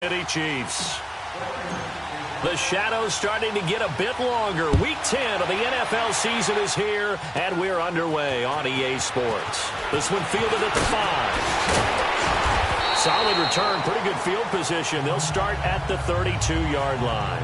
City Chiefs. The shadows starting to get a bit longer. Week 10 of the NFL season is here, and we're underway on EA Sports. This one fielded at the 5. Solid return, pretty good field position. They'll start at the 32-yard line.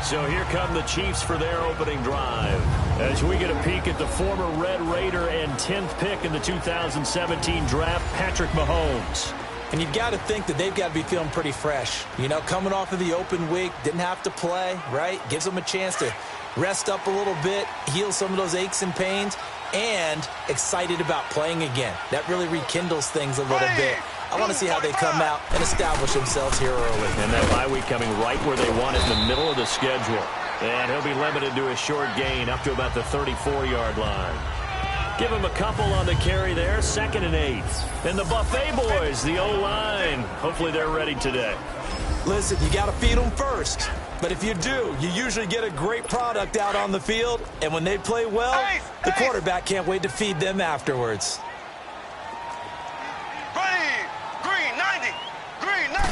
So here come the Chiefs for their opening drive. As we get a peek at the former Red Raider and 10th pick in the 2017 draft, Patrick Mahomes. And you've got to think that they've got to be feeling pretty fresh. You know, coming off of the open week, didn't have to play, right? Gives them a chance to rest up a little bit, heal some of those aches and pains, and excited about playing again. That really rekindles things a little bit. I want to see how they come out and establish themselves here early. And that bye week coming right where they want it, in the middle of the schedule. And he'll be limited to a short gain up to about the 34-yard line. Give him a couple on the carry there, 2nd and 8. And the Buffet boys, the O-line, hopefully they're ready today. Listen, you got to feed them first. But if you do, you usually get a great product out on the field. And when they play well, the quarterback can't wait to feed them afterwards. Green 90. Green 90.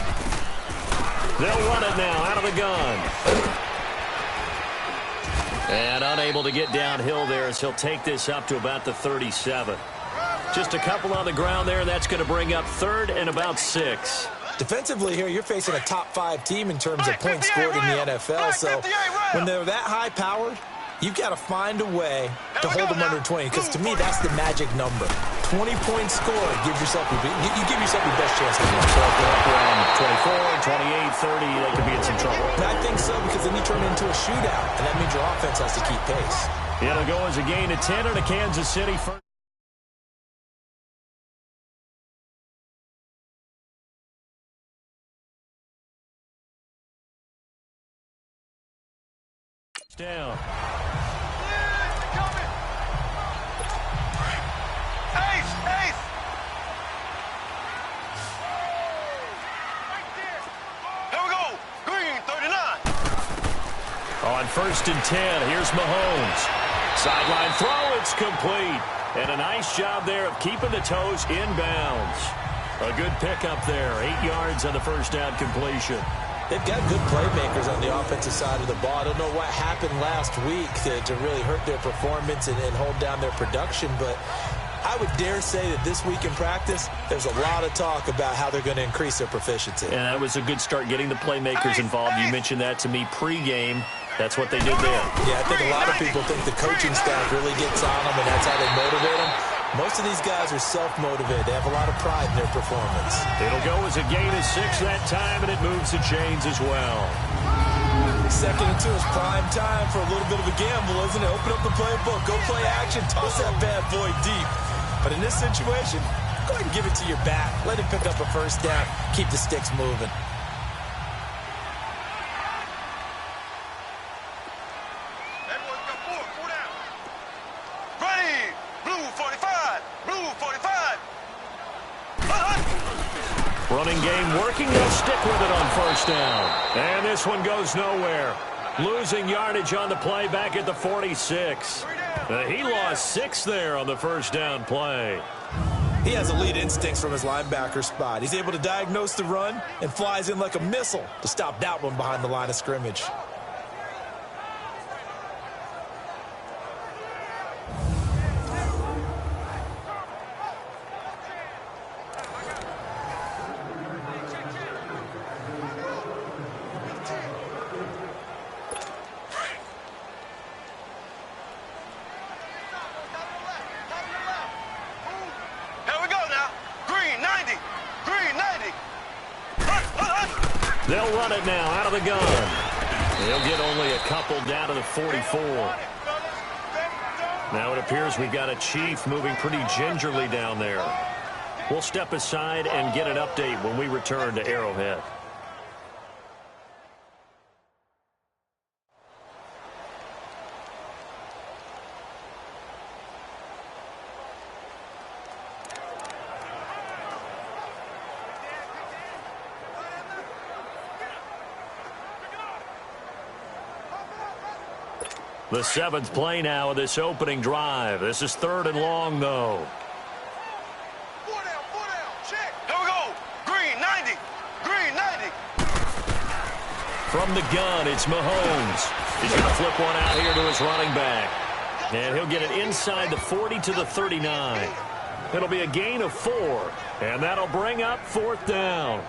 They'll run it now out of the gun. And unable to get downhill there as he'll take this up to about the 37. Just a couple on the ground there. That's going to bring up 3rd and about 6. Defensively here, you're facing a top 5 team in terms of points scored in the NFL. So when they're that high-powered, you've got to find a way to hold them under 20. Because to me, that's the magic number. 20 points scored, you give yourself your best chance to win. So if they're up around 24, 28, 30, they could be in some trouble. And I think so, because then you turn into a shootout, and that means your offense has to keep pace. It'll go as a gain of 10 and a Kansas City first. Down. On 1st and 10, here's Mahomes. Sideline throw, it's complete. And a nice job there of keeping the toes in bounds. A good pickup there, 8 yards on the first down completion. They've got good playmakers on the offensive side of the ball. I don't know what happened last week to really hurt their performance and hold down their production, but I would dare say that this week in practice, there's a lot of talk about how they're going to increase their proficiency. And that was a good start getting the playmakers involved. You mentioned that to me pregame. That's what they did there. Yeah, I think a lot of people think the coaching staff really gets on them, and that's how they motivate them. Most of these guys are self-motivated. They have a lot of pride in their performance. It'll go as a gain of 6 that time, and it moves the chains as well. 2nd and 2 is prime time for a little bit of a gamble, isn't it? Open up the playbook, go play action, toss that bad boy deep. But in this situation, go ahead and give it to your back. Let him pick up a first down. Keep the sticks moving. Running game working. They'll stick with it on 1st down. And this one goes nowhere. Losing yardage on the play back at the 46. He lost 6 there on the 1st down play. He has elite instincts from his linebacker spot. He's able to diagnose the run and flies in like a missile to stop that one behind the line of scrimmage. They'll run it now out of the gun. They'll get only a couple down to the 44. Now it appears we've got a Chief moving pretty gingerly down there. We'll step aside and get an update when we return to Arrowhead. The 7th play now of this opening drive. This is 3rd and long, though. 4 down, check. Here we go. Green, 90. From the gun, it's Mahomes. He's going to flip one out here to his running back. And he'll get it inside the 40 to the 39. It'll be a gain of 4, and that'll bring up 4th down.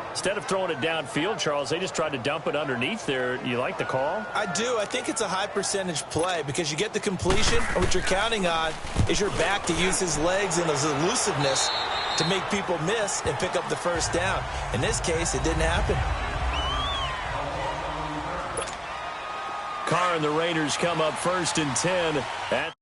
Instead of throwing it downfield, Charles, they just tried to dump it underneath there. You like the call? I do. I think it's a high percentage play because you get the completion, and what you're counting on is your back to use his legs and his elusiveness to make people miss and pick up the 1st down. In this case, it didn't happen. Carr and the Raiders come up 1st and 10 at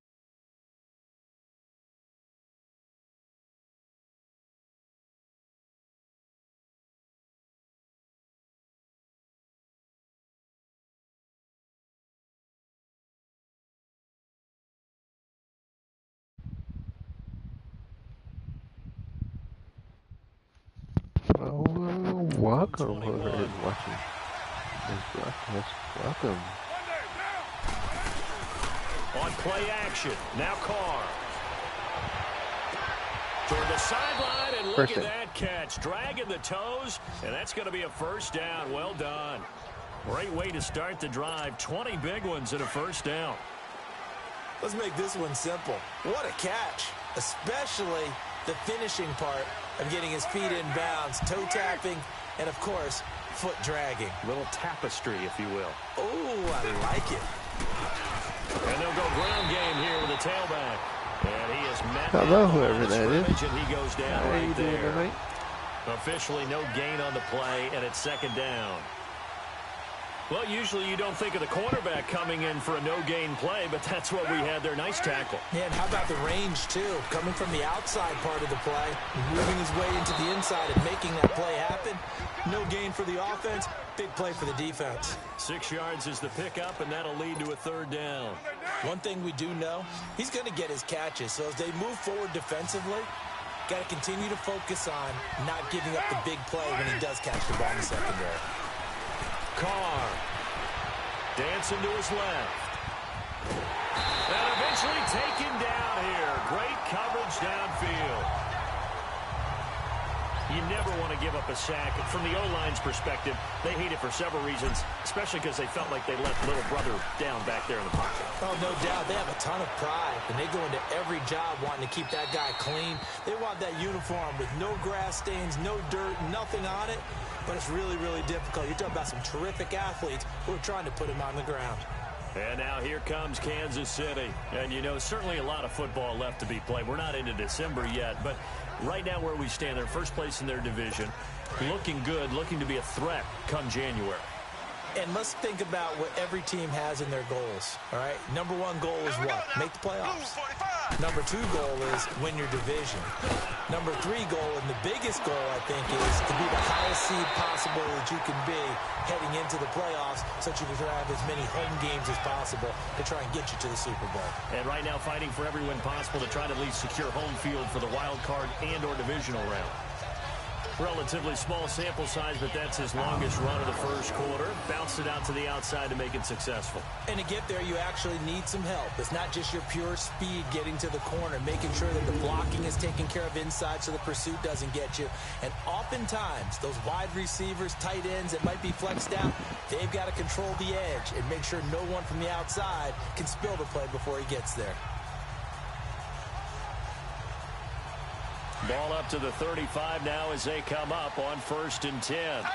Welcome, whoever is watching this broadcast. Welcome. on play action. Now Carr. Toward the sideline, and look at that catch. Dragging the toes, and that's going to be a 1st down. Well done. Great way to start the drive. 20 big ones and a 1st down. Let's make this one simple. What a catch, especially the finishing part of getting his feet in bounds, toe tapping, and, of course, foot dragging. Little tapestry, if you will. Oh, I like it. And they'll go ground game here with a tailback. And he is met. Hello, whoever that is. And he goes down How right you doing there. tonight? Officially no gain on the play, and it's 2nd down. Well, usually you don't think of the cornerback coming in for a no-gain play, but that's what we had there. Nice tackle. Yeah, and how about the range, too? Coming from the outside part of the play, moving his way into the inside and making that play happen. No gain for the offense, big play for the defense. 6 yards is the pickup, and that'll lead to a 3rd down. One thing we do know, he's going to get his catches, so as they move forward defensively, got to continue to focus on not giving up the big play when he does catch the ball in the secondary. Carr dancing to his left. And eventually taken down here. Great coverage downfield. You never want to give up a sack. From the O-line's perspective, they hate it for several reasons, especially because they felt like they let little brother down back there in the pocket. Oh, no doubt. They have a ton of pride, and they go into every job wanting to keep that guy clean. They want that uniform with no grass stains, no dirt, nothing on it. But it's really, really difficult. You're talking about some terrific athletes who are trying to put him on the ground. And now here comes Kansas City. And, you know, certainly a lot of football left to be played. We're not into December yet, but right now where we stand, they're first place in their division. Looking good, looking to be a threat come January. And let's think about what every team has in their goals, all right? Number 1 goal is what? Make the playoffs. Number 2 goal is win your division. Number 3 goal, and the biggest goal, I think, is to be the highest seed possible that you can be heading into the playoffs so that you can have as many home games as possible to try and get you to the Super Bowl. And right now fighting for every win possible to try to at least secure home field for the wild card and or divisional round. Relatively small sample size, but that's his longest run of the first quarter. Bounced it out to the outside to make it successful. And to get there, you actually need some help. It's not just your pure speed getting to the corner, making sure that the blocking is taken care of inside so the pursuit doesn't get you. And oftentimes, those wide receivers, tight ends that might be flexed out, they've got to control the edge and make sure no one from the outside can spill the play before he gets there. Ball up to the 35 now as they come up on 1st and 10. Ace!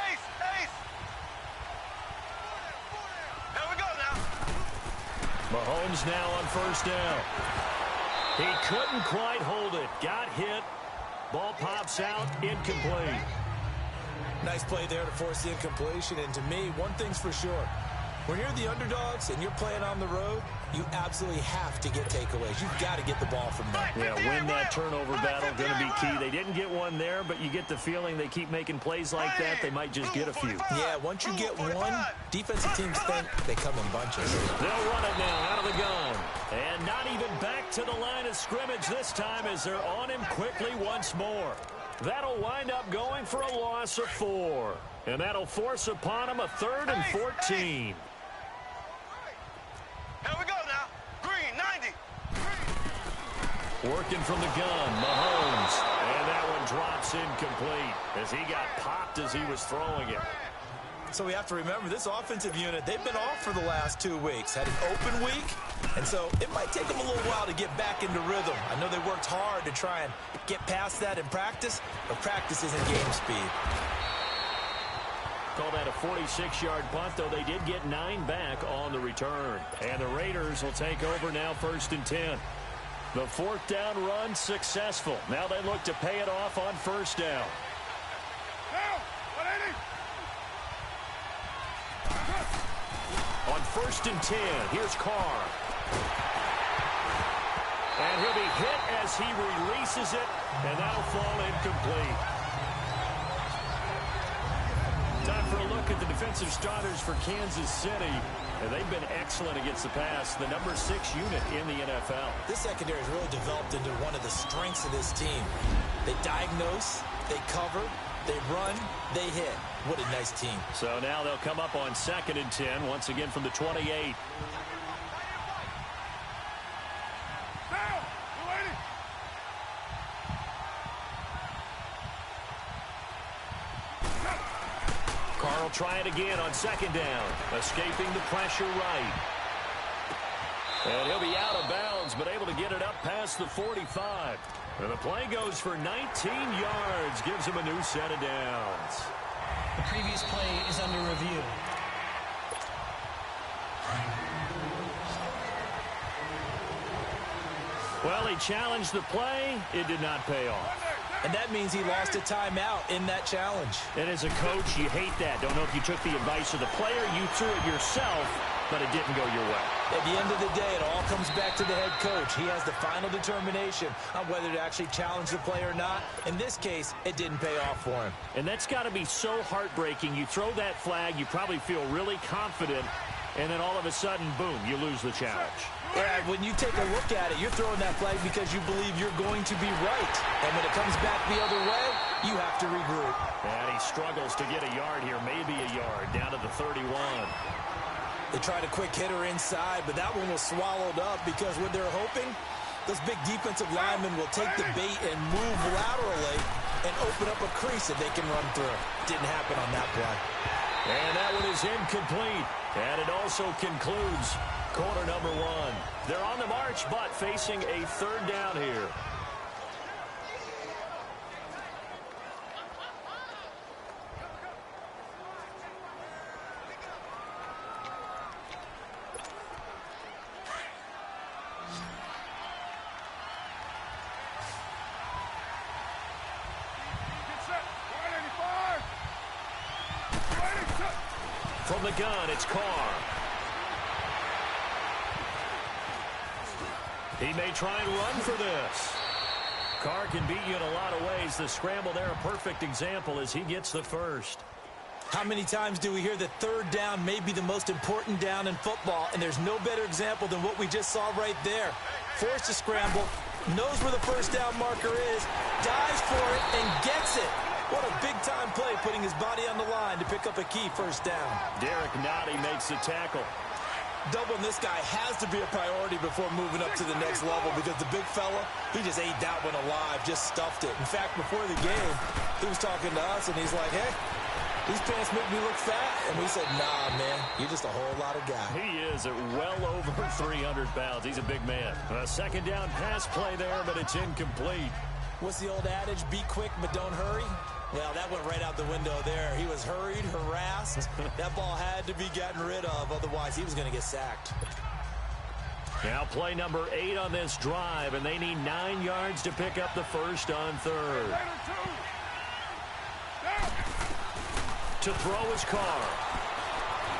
Here we go now. Mahomes now on 1st down. He couldn't quite hold it. Got hit. Ball pops out. Incomplete. Nice play there to force the incompletion. And to me, one thing's for sure. When you're the underdogs and you're playing on the road, you absolutely have to get takeaways. You've got to get the ball from them. Yeah, win that turnover battle, going to be key. They didn't get one there, but you get the feeling they keep making plays like that, they might just get a few. Yeah, once you get one, defensive teams think they come in bunches. They'll run it now out of the gun. And not even back to the line of scrimmage this time as they're on him quickly once more. That'll wind up going for a loss of 4. And that'll force upon him a 3rd and 14. Here we go now. Green, 90. Working from the gun, Mahomes. And that one drops incomplete as he got popped as he was throwing it. So we have to remember this offensive unit, they've been off for the last 2 weeks. Had an open week, and so it might take them a little while to get back into rhythm. I know they worked hard to try and get past that in practice, but practice isn't game speed. Call that a 46-yard punt, though they did get 9 back on the return. And the Raiders will take over now, 1st and 10. The 4th down run successful. Now they look to pay it off on 1st down. On 1st and 10, here's Carr. And he'll be hit as he releases it, and that'll fall incomplete. Time for a look at the defensive starters for Kansas City. And they've been excellent against the pass, the number 6 unit in the NFL. This secondary has really developed into one of the strengths of this team. They diagnose, they cover, they run, they hit. What a nice team. So now they'll come up on 2nd and 10, once again from the 28. Carr will try it again on 2nd down, escaping the pressure right. And he'll be out of bounds, but able to get it up past the 45. And the play goes for 19 yards, gives him a new set of downs. The previous play is under review. Well, he challenged the play. It did not pay off. And that means he lost a timeout in that challenge. And as a coach, you hate that. Don't know if you took the advice of the player. You threw it yourself, but it didn't go your way. At the end of the day, it all comes back to the head coach. He has the final determination on whether to actually challenge the play or not. In this case, it didn't pay off for him. And that's got to be so heartbreaking. You throw that flag, you probably feel really confident, and then all of a sudden, boom, you lose the challenge. Yeah, when you take a look at it, you're throwing that flag because you believe you're going to be right. And when it comes back the other way, you have to regroup. And he struggles to get a yard here, maybe a yard, down to the 31. They tried a quick hitter inside, but that one was swallowed up because what they're hoping, those big defensive linemen will take the bait and move laterally and open up a crease that they can run through. Didn't happen on that play. And that one is incomplete. And it also concludes quarter number 1. They're on the march, but facing a 3rd down here. From the gun, it's Carr. He may try and run for this. Carr can beat you in a lot of ways. The scramble there, a perfect example as he gets the first. How many times do we hear that 3rd down may be the most important down in football, and there's no better example than what we just saw right there. Forced to scramble, knows where the 1st down marker is, dives for it, and gets it. What a big-time play, putting his body on the line to pick up a key 1st down. Derek Nottie makes the tackle. Doubling this guy has to be a priority before moving up to the next level because the big fella, he just ate that one alive, just stuffed it. In fact, before the game, he was talking to us, and he's like, hey, these pants make me look fat. And we said, nah, man, you're just a whole lot of guy. He is at well over 300 pounds. He's a big man. A 2nd down pass play there, but it's incomplete. What's the old adage? Be quick, but don't hurry. Well, that went right out the window there. He was hurried, harassed. That ball had to be gotten rid of, otherwise he was going to get sacked. Now play number 8 on this drive, and they need 9 yards to pick up the first on 3rd. To throw is Carr.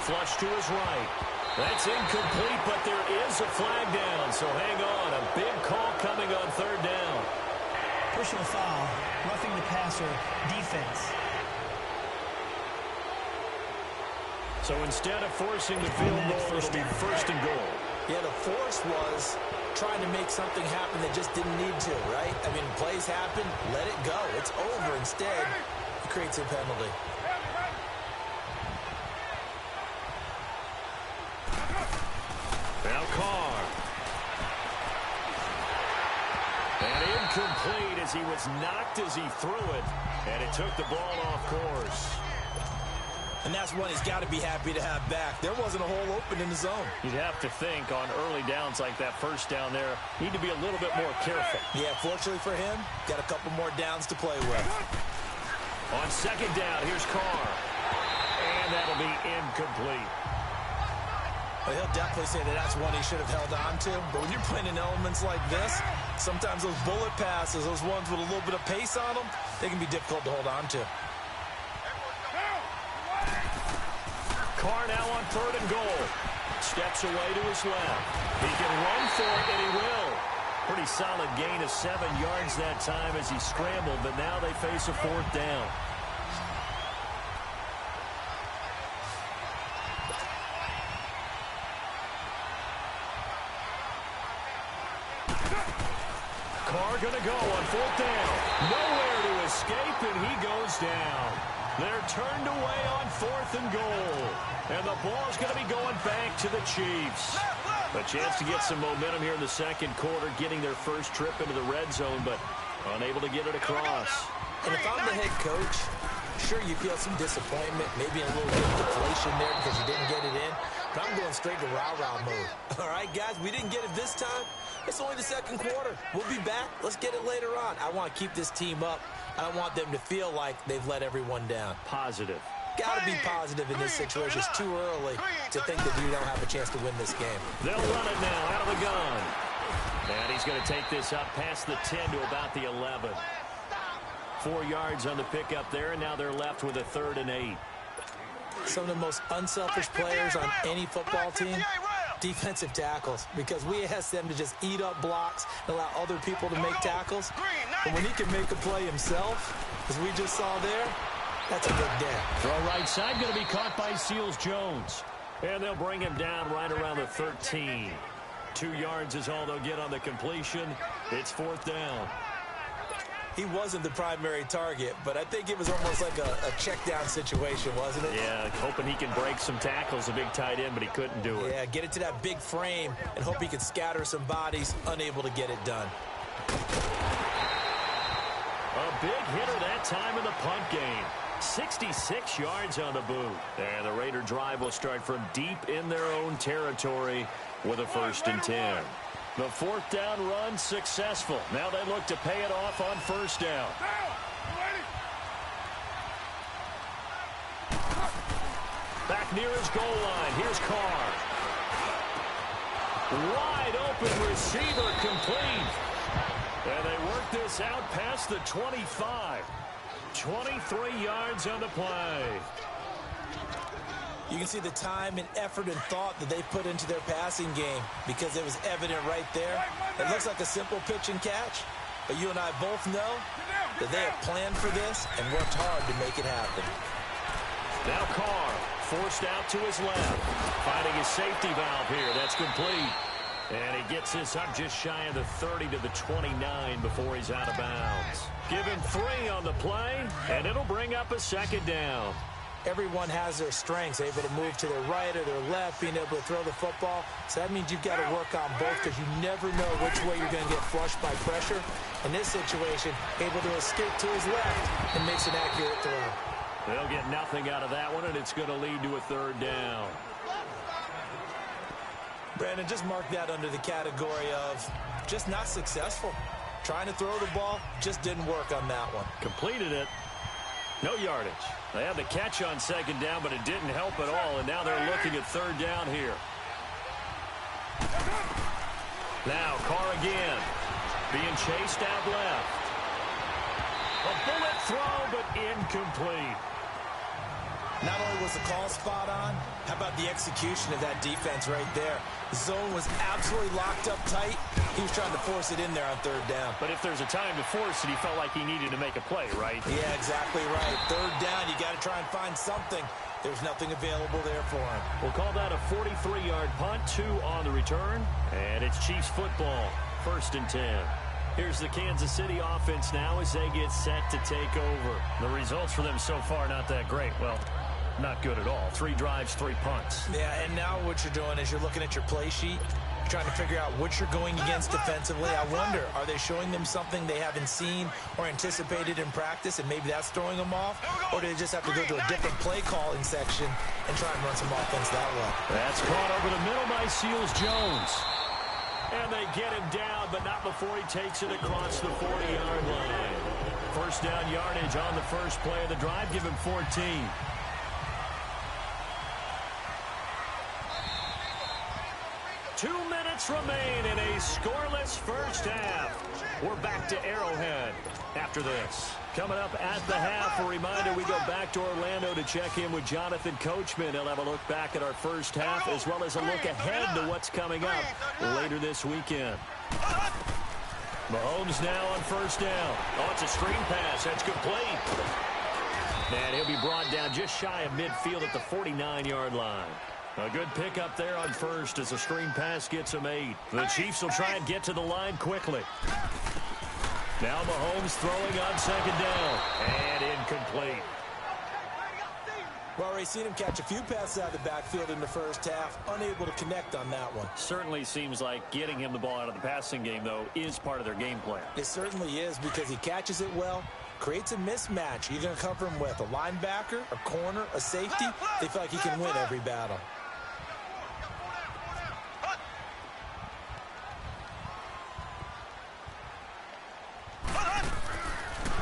Flush to his right. That's incomplete, but there is a flag down, so hang on. A big call coming on 3rd down. Personal foul, roughing the passer, defense. So instead of forcing the field goal, it'll be 1st and goal. Yeah, the force was trying to make something happen that just didn't need to, right? I mean, plays happen, let it go. It's over. Instead, it creates a penalty. Now Carr. And incomplete as he was knocked as he threw it. And it took the ball off course. And that's one he's got to be happy to have back. There wasn't a hole open in the zone. You'd have to think on early downs like that first down there, need to be a little bit more careful. Yeah, fortunately for him, got a couple more downs to play with. On second down, here's Carr. And that'll be incomplete. Well, he'll definitely say that that's one he should have held on to. But when you're playing in elements like this, sometimes those bullet passes, those ones with a little bit of pace on them, they can be difficult to hold on to. Carr now on 3rd and goal. Steps away to his left. He can run for it, and he will. Pretty solid gain of 7 yards that time as he scrambled, but now they face a 4th down. Carr going to go on 4th down. Nowhere to escape, and he goes down. They're turned away on 4th and goal. And the ball's going to be going back to the Chiefs. A chance to get some momentum here in the second quarter, getting their first trip into the red zone, but unable to get it across. And if I'm the head coach, sure you feel some disappointment, maybe a little bit of deflation there because you didn't get it in. But I'm going straight to rah-rah mode. All right, guys, we didn't get it this time. It's only the second quarter. We'll be back. Let's get it later on. I want to keep this team up. I don't want them to feel like they've let everyone down. Positive. Got to be positive in this situation. It's too early to think that you don't have a chance to win this game. They'll run it now out of the gun. And he's going to take this up past the 10 to about the 11. 4 yards on the pickup there, and now they're left with a 3rd and 8. Some of the most unselfish players on any football team, defensive tackles, because we ask them to just eat up blocks and allow other people to make tackles. But when he can make a play himself, as we just saw there, that's a big day. Throw right side, going to be caught by Seals-Jones. And they'll bring him down right around the 13. 2 yards is all they'll get on the completion. It's 4th down. He wasn't the primary target, but I think it was almost like a check-down situation, wasn't it? Yeah, hoping he can break some tackles, a big tight end, but he couldn't do it. Yeah, get it to that big frame and hope he could scatter some bodies, unable to get it done. A big hitter that time in the punt game. 66 yards on the boot. And the Raider drive will start from deep in their own territory with a 1st and 10. The 4th down run successful. Now they look to pay it off on 1st down. Back near his goal line. Here's Carr. Wide open receiver complete. And they work this out past the 25. 23 yards on the play. You can see the time and effort and thought that they put into their passing game because it was evident right there. It looks like a simple pitch and catch, but you and I both know that they have planned for this and worked hard to make it happen. Now Carr forced out to his left, finding his safety valve here. That's complete. And he gets this up just shy of the 30 to the 29 before he's out of bounds. Give him 3 on the play, and it'll bring up a 2nd down. Everyone has their strengths, able to move to their right or their left, being able to throw the football. So that means you've got to work on both because you never know which way you're going to get flushed by pressure. In this situation, able to escape to his left and makes an accurate throw. They'll get nothing out of that one, and it's going to lead to a 3rd down. Brandon, just mark that under the category of just not successful. Trying to throw the ball, just didn't work on that one. Completed it. No yardage. They had the catch on 2nd down, but it didn't help at all, and now they're looking at 3rd down here. Now Carr again, being chased out left. A bullet throw, but incomplete. Not only was the call spot on, how about the execution of that defense right there? The zone was absolutely locked up tight. He was trying to force it in there on 3rd down. But if there's a time to force it, he felt like he needed to make a play, right? Yeah, exactly right. 3rd down, you got to try and find something. There's nothing available there for him. We'll call that a 43-yard punt, 2 on the return. And it's Chiefs football, 1st and 10. Here's the Kansas City offense now as they get set to take over. The results for them so far not that great. Well, not good at all. 3 drives, 3 punts. Yeah, and now what you're doing is you're looking at your play sheet, You're trying to figure out what you're going against defensively. I wonder, are they showing them something they haven't seen or anticipated in practice, and maybe that's throwing them off? Or do they just have to go to a different play calling section and try and run some offense that way? That's caught over the middle by Seals-Jones. And they get him down, but not before he takes it across the 40-yard line. First down yardage on the first play of the drive. Give him 14. Two minutes remain in a scoreless first half. We're back to Arrowhead after this. Coming up at the half, a reminder, we go back to Orlando to check in with Jonathan Coachman. He'll have a look back at our first half as well as a look ahead to what's coming up later this weekend. Mahomes now on first down. Oh, it's a screen pass. That's complete. And he'll be brought down just shy of midfield at the 49-yard line. A good pickup there on first as a screen pass gets him 8. The Chiefs will try and get to the line quickly. Now Mahomes throwing on second down. And incomplete. Well, we've seen him catch a few passes out of the backfield in the first half. Unable to connect on that one. Certainly seems like getting him the ball out of the passing game, though, is part of their game plan. It certainly is because he catches it well, creates a mismatch. You're going to cover him with a linebacker, a corner, a safety. They feel like he can win every battle.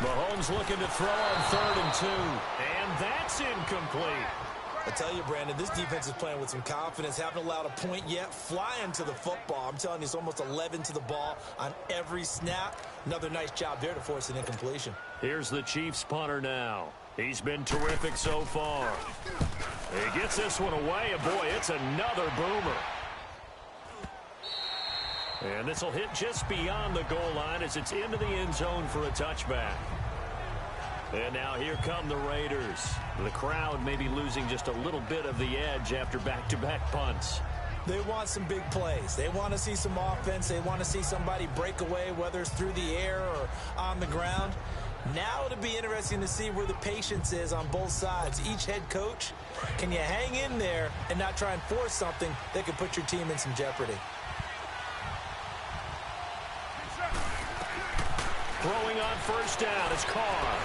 Mahomes looking to throw on 3rd and 2. And that's incomplete. I tell you, Brandon, this defense is playing with some confidence. Haven't allowed a point yet. Flying to the football. I'm telling you, it's almost 11 to the ball on every snap. Another nice job there to force an incompletion. Here's the Chiefs punter now. He's been terrific so far. He gets this one away, and boy, it's another boomer. And this will hit just beyond the goal line as it's into the end zone for a touchback. And now here come the Raiders. The crowd may be losing just a little bit of the edge after back-to-back punts. They want some big plays. They want to see some offense. They want to see somebody break away, whether it's through the air or on the ground. Now it'll be interesting to see where the patience is on both sides. Each head coach, can you hang in there and not try and force something that could put your team in some jeopardy? Throwing on first down is Carr.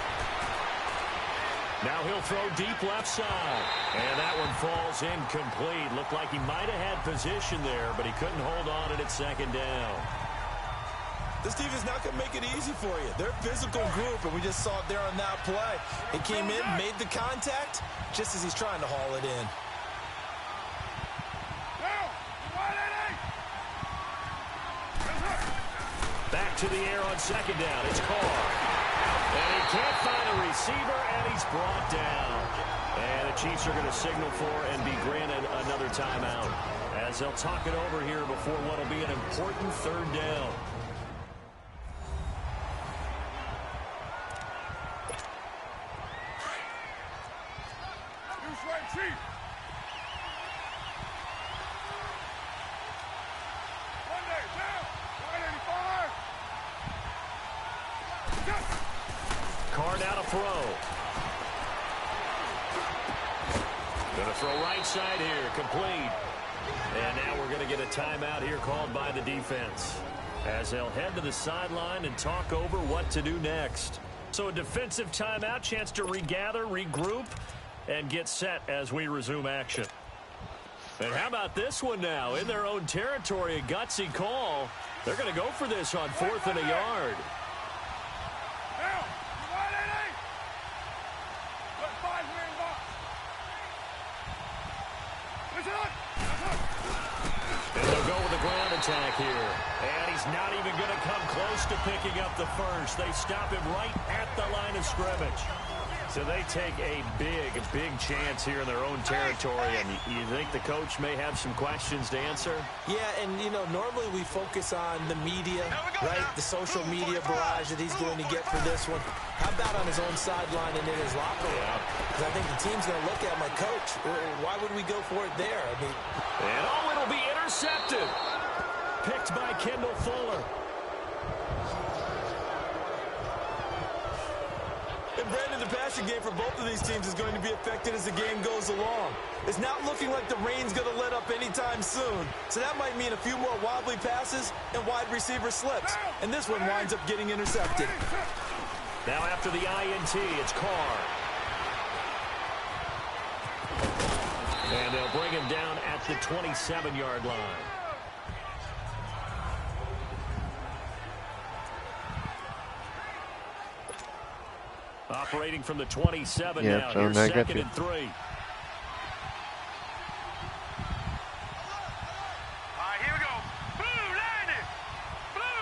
Now he'll throw deep left side. And that one falls incomplete. Looked like he might have had position there, but he couldn't hold on at second down. This defense is not going to make it easy for you. They're a physical group, and we just saw it there on that play. He came in, made the contact, just as he's trying to haul it in. Back to the air on second down. It's Carr. And he can't find a receiver, and he's brought down. And the Chiefs are going to signal for and be granted another timeout as they'll talk it over here before what will be an important third down. Carr now to throw. Going to throw right side here, complete. And now we're going to get a timeout here called by the defense as they'll head to the sideline and talk over what to do next. So a defensive timeout, chance to regather, regroup, and get set as we resume action. And how about this one now? In their own territory, a gutsy call. They're going to go for this on 4th and a yard. And they'll go with the ground attack here. And he's not even going to come close to picking up the first. They stop him right at the line of scrimmage. So they take a big chance here in their own territory. And you think the coach may have some questions to answer? Yeah, and, you know, normally we focus on the media, right? The social media barrage that he's going to get for this one. How about on his own sideline and in his locker room? Because I think the team's going to look at my coach. Why would we go for it there? I mean, and it'll be intercepted. Picked by Kendall Fuller. And Brandon, the the passing game for both of these teams is going to be affected as the game goes along. It's not looking like the rain's going to let up anytime soon, so that might mean a few more wobbly passes and wide receiver slips, and this one winds up getting intercepted. Now after the INT, it's Carr. And they'll bring him down at the 27-yard line. Operating from the 27 now. Here's 2nd and 3. All right, here we go. Blue 90. Blue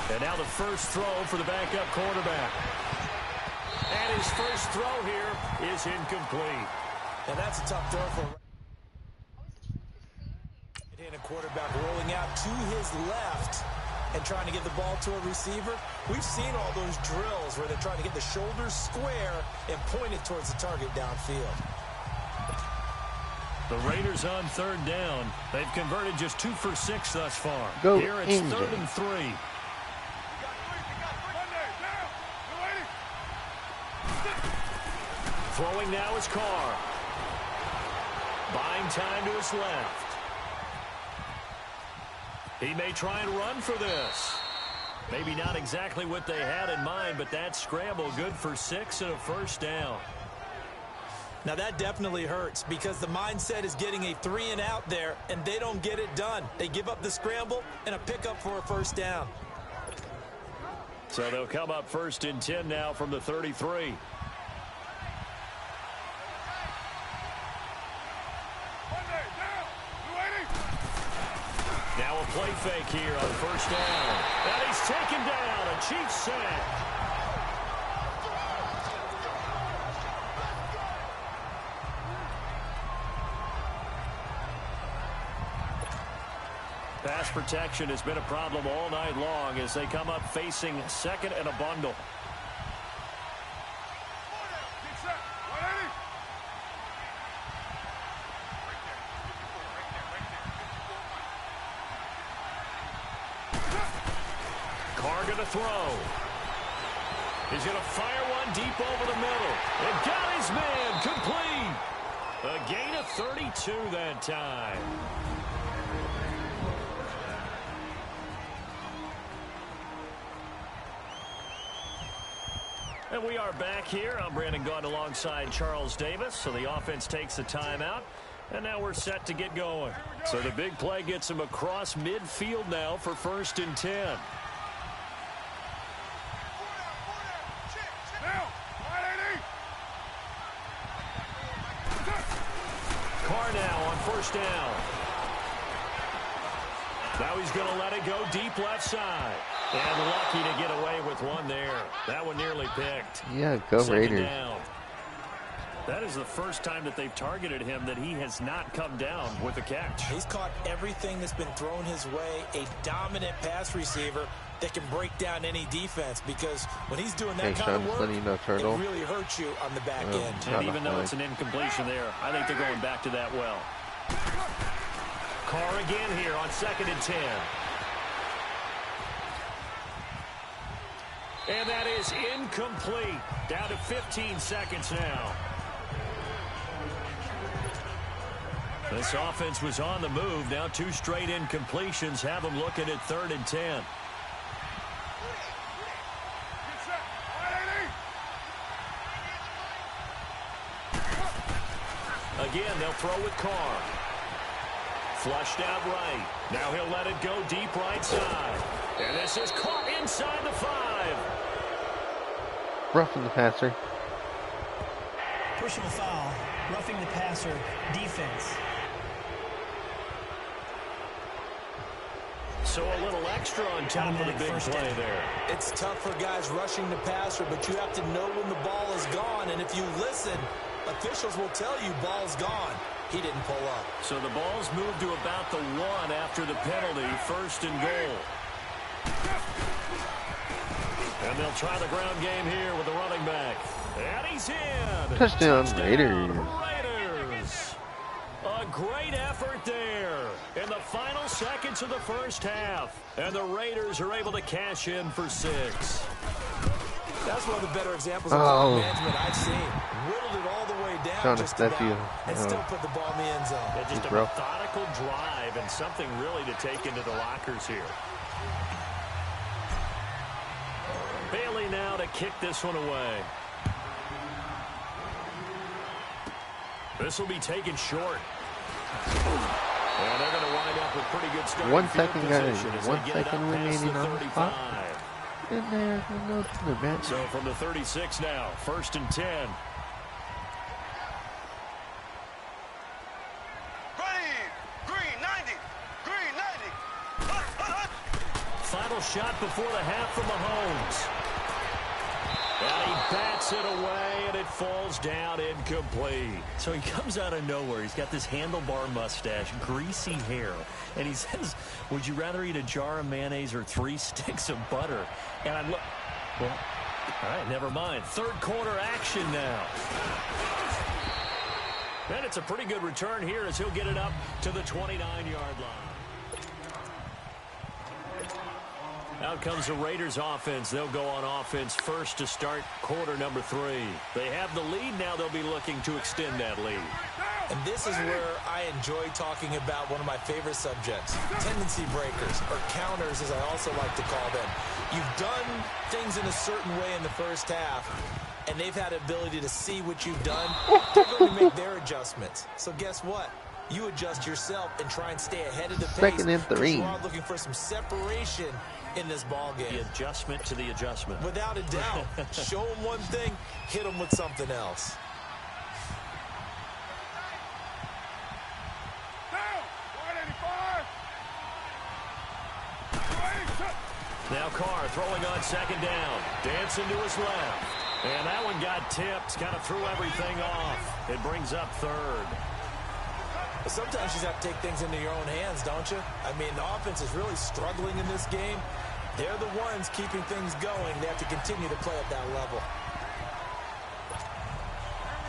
90. And now the first throw for the backup quarterback. And his first throw here is incomplete. And that's a tough throw for a quarterback rolling out to his left and trying to get the ball to a receiver. We've seen all those drills where they're trying to get the shoulders square and point it towards the target downfield. The Raiders on 3rd down. They've converted just 2 for 6 thus far. Go here it's Angels. 3rd and 3. Throwing now is Carr. Buying time to his left. He may try and run for this. Maybe not exactly what they had in mind, but that scramble good for 6 and a first down. Now that definitely hurts because the mindset is getting a 3 and out there, and they don't get it done. They give up the scramble and a pickup for a first down. So they'll come up 1st and 10 now from the 33. Now a play fake here on 1st down. And he's taken down. A Chiefs sack. Pass protection has been a problem all night long as they come up facing 2nd and a bundle. Carr going to throw. He's going to fire one deep over the middle. And got his man complete. A gain of 32 that time. And we are back here. I'm Brandon Gaudin alongside Charles Davis. So the offense takes the timeout. And now we're set to get going. So the big play gets him across midfield now for 1st and 10. Carr now on 1st down. Now he's going to let it go deep left side. And lucky to get away with one there. That one nearly picked. Yeah, go 2nd Raiders. down. That is the first time that they've targeted him that he has not come down with a catch. He's caught everything that's been thrown his way. A dominant pass receiver that can break down any defense, because when he's doing that kind of work, letting you know, Turtle. it really hurts you on the back end. And even though it's an incompletion there, I think they're going back to that well. Carr again here on 2nd and 10. And that is incomplete. Down to 15 seconds now. This offense was on the move. Now 2 straight incompletions have them looking at 3rd and 10. Again, they'll throw with Carr. Flushed out right. Now he'll let it go deep right side. And this is caught inside the 5. Roughing the passer. Personal foul, roughing the passer, defense. So a little extra on top of the big play there. It's tough for guys rushing the passer, but you have to know when the ball is gone. And if you listen, officials will tell you ball's gone. He didn't pull up. So the ball's moved to about the 1 after the penalty, 1st and goal. And they'll try the ground game here with the running back. And he's in. Touchdown, Raiders. Raiders. A great effort there in the final seconds of the first half. And the Raiders are able to cash in for 6. That's one of the better examples of clock management I've seen. Whittled it all the way down just about, and still put the ball in the end zone. Yeah, just a methodical drive and something really to take into the lockers here. Bailey now to kick this one away. This will be taken short. And they're going to wind up with pretty good starting 1 second, guys. position as 1 they get it second up past remaining the on the clock. 35. In there, no to the bench. So from the 36 now, 1st and 10. Green 90. Green 90. Final shot before the half from Mahomes. And he bats it away, and it falls down incomplete. So he comes out of nowhere. He's got this handlebar mustache, greasy hair. And he says, would you rather eat a jar of mayonnaise or 3 sticks of butter? And I'm well, all right, never mind. 3rd quarter action now. And it's a pretty good return here as he'll get it up to the 29-yard line. Out comes the Raiders offense. They'll go on offense first to start quarter number 3. They have the lead. Now they'll be looking to extend that lead. And this is where I enjoy talking about one of my favorite subjects, tendency breakers, or counters as I also like to call them. You've done things in a certain way in the first half, and they've had the ability to see what you've done. They're going to make their adjustments. So guess what? You adjust yourself and try and stay ahead of the pace. 2nd and 3. You are looking for some separation in this ball game. The adjustment to the adjustment. Without a doubt. Show them one thing, hit them with something else. Now Carr throwing on 2nd down. Dancing to his left. And that one got tipped. Kind of threw everything off. It brings up 3rd. But sometimes you just have to take things into your own hands, don't you? I mean, the offense is really struggling in this game. They're the ones keeping things going. They have to continue to play at that level.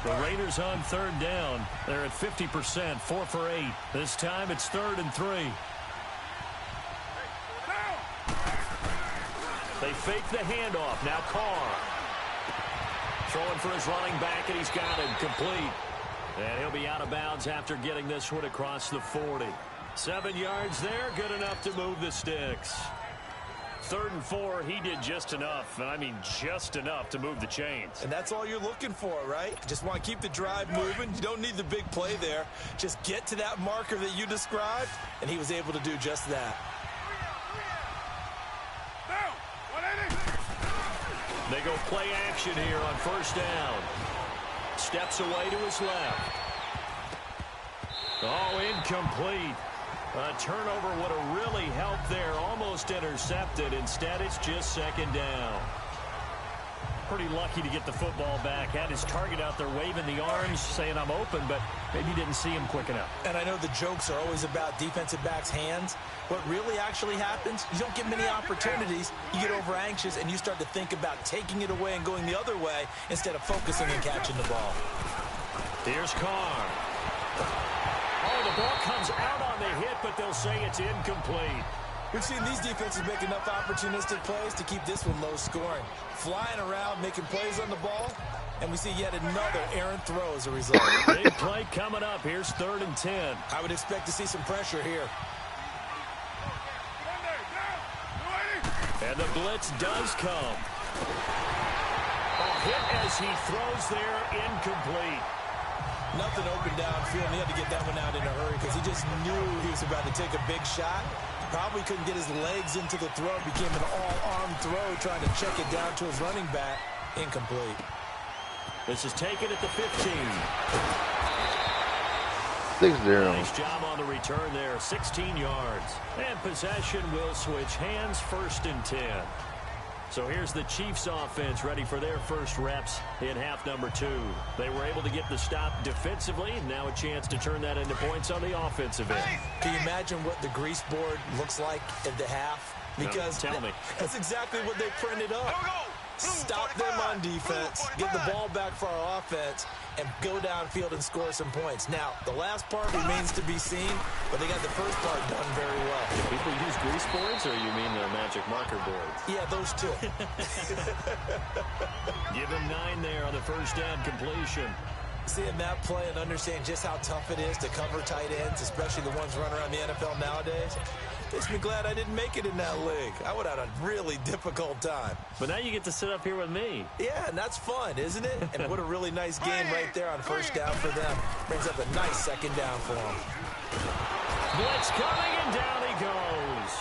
The Raiders on 3rd down. They're at 50%, 4 for 8. This time it's 3rd and 3. They fake the handoff. Now Carr. Throwing for his running back, and he's got it complete. And he'll be out of bounds after getting this one across the 40. 7 yards there, good enough to move the sticks. 3rd and 4, he did just enough, and I mean just enough to move the chains. And that's all you're looking for, right? Just want to keep the drive moving. You don't need the big play there. Just get to that marker that you described, and he was able to do just that. They go play action here on 1st down. Steps away to his left. Oh, incomplete. A turnover would have really helped there. Almost intercepted. Instead, it's just 2nd down. Pretty lucky to get the football back. Had his target out there waving the arms, saying I'm open, but maybe didn't see him quick enough. And I know the jokes are always about defensive backs' hands. What really actually happens, you don't get many opportunities. You get over anxious, and you start to think about taking it away and going the other way instead of focusing and catching the ball. Here's Carr. Oh, the ball comes out on the hit, but they'll say it's incomplete. We've seen these defenses make enough opportunistic plays to keep this one low scoring. Flying around, making plays on the ball, and we see yet another errant throw as a result. Big play coming up. Here's 3rd and 10. I would expect to see some pressure here. And the blitz does come. A hit as he throws there, incomplete. Nothing open downfield, and he had to get that one out in a hurry because he just knew he was about to take a big shot. Probably couldn't get his legs into the throw. It became an all-arm throw, trying to check it down to his running back. Incomplete. This is taken at the 15. 6-0. Nice job on the return there, 16 yards. And possession will switch hands, 1st and 10. So here's the Chiefs offense ready for their first reps in half number 2. They were able to get the stop defensively. Now a chance to turn that into points on the offensive end. Can you imagine what the grease board looks like at the half? Because no, tell me. That's exactly what they printed up. stop them on defense, get the ball back for our offense, and go downfield and score some points. Now, the last part remains to be seen, but they got the first part done very well. Do people use grease boards, or you mean the magic marker boards? Yeah, those two. Give him 9 there on the first down completion. Seeing that play and understanding just how tough it is to cover tight ends, especially the ones running around the NFL nowadays, makes me glad I didn't make it in that league. I would have had a really difficult time. But now you get to sit up here with me. Yeah, and that's fun, isn't it? And what a really nice game right there on first down for them. Brings up a nice second down for them. Blitz coming, and down he goes.